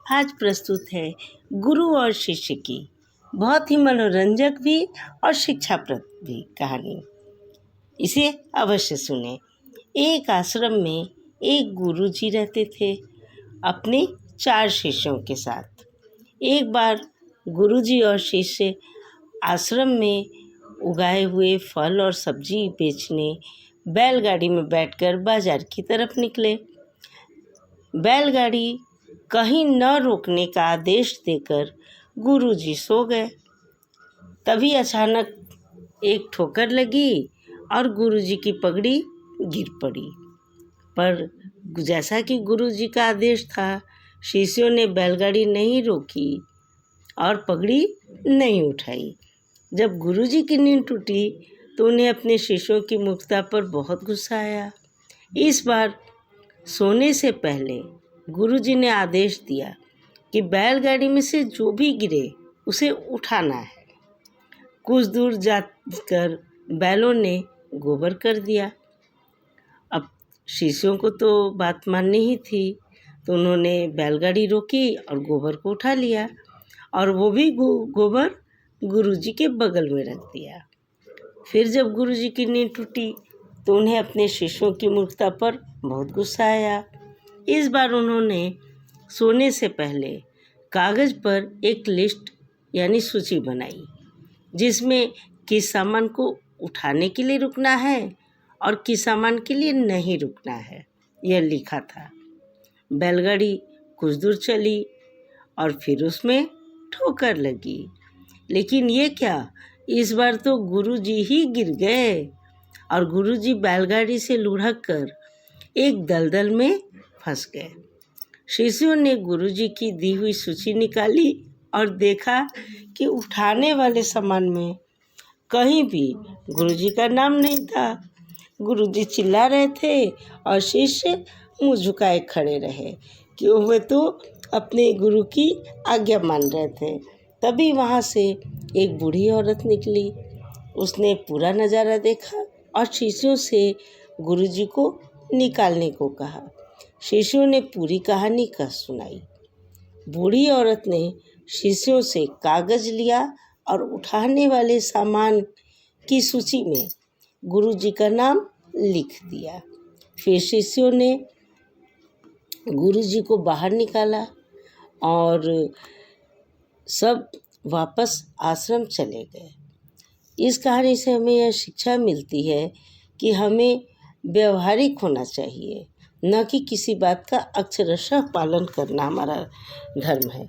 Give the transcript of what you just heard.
आज प्रस्तुत है गुरु और शिष्य की बहुत ही मनोरंजक भी और शिक्षाप्रद भी कहानी। इसे अवश्य सुने। एक आश्रम में एक गुरुजी रहते थे अपने 4 शिष्यों के साथ। एक बार गुरुजी और शिष्य आश्रम में उगाए हुए फल और सब्जी बेचने बैलगाड़ी में बैठकर बाजार की तरफ निकले। बैलगाड़ी कहीं न रोकने का आदेश देकर गुरुजी सो गए। तभी अचानक एक ठोकर लगी और गुरुजी की पगड़ी गिर पड़ी। पर जैसा कि गुरुजी का आदेश था, शिष्यों ने बैलगाड़ी नहीं रोकी और पगड़ी नहीं उठाई। जब गुरुजी की नींद टूटी तो उन्हें अपने शिष्यों की मूर्खता पर बहुत गुस्सा आया। इस बार सोने से पहले गुरुजी ने आदेश दिया कि बैलगाड़ी में से जो भी गिरे उसे उठाना है। कुछ दूर जाकर बैलों ने गोबर कर दिया। अब शिष्यों को तो बात माननी ही थी, तो उन्होंने बैलगाड़ी रोकी और गोबर को उठा लिया और वो भी गोबर गुरुजी के बगल में रख दिया। फिर जब गुरुजी की नींद टूटी तो उन्हें अपने शिष्यों की मूर्खता पर बहुत गुस्सा आया। इस बार उन्होंने सोने से पहले कागज़ पर एक लिस्ट यानी सूची बनाई, जिसमें किस सामान को उठाने के लिए रुकना है और किस सामान के लिए नहीं रुकना है, यह लिखा था। बैलगाड़ी कुछ दूर चली और फिर उसमें ठोकर लगी। लेकिन ये क्या, इस बार तो गुरुजी ही गिर गए और गुरुजी बैलगाड़ी से लुढ़क कर एक दलदल में फंस गए। शिष्यों ने गुरुजी की दी हुई सूची निकाली और देखा कि उठाने वाले सामान में कहीं भी गुरुजी का नाम नहीं था। गुरुजी चिल्ला रहे थे और शिष्य मुँह झुकाए खड़े रहे कि वे तो अपने गुरु की आज्ञा मान रहे थे। तभी वहाँ से एक बूढ़ी औरत निकली। उसने पूरा नज़ारा देखा और शिष्यों से गुरुजी को निकालने को कहा। शिष्यों ने पूरी कहानी कह सुनाई। बूढ़ी औरत ने शिष्यों से कागज़ लिया और उठाने वाले सामान की सूची में गुरुजी का नाम लिख दिया। फिर शिष्यों ने गुरुजी को बाहर निकाला और सब वापस आश्रम चले गए। इस कहानी से हमें यह शिक्षा मिलती है कि हमें व्यवहारिक होना चाहिए, न कि किसी बात का अक्षरशः पालन करना हमारा धर्म है।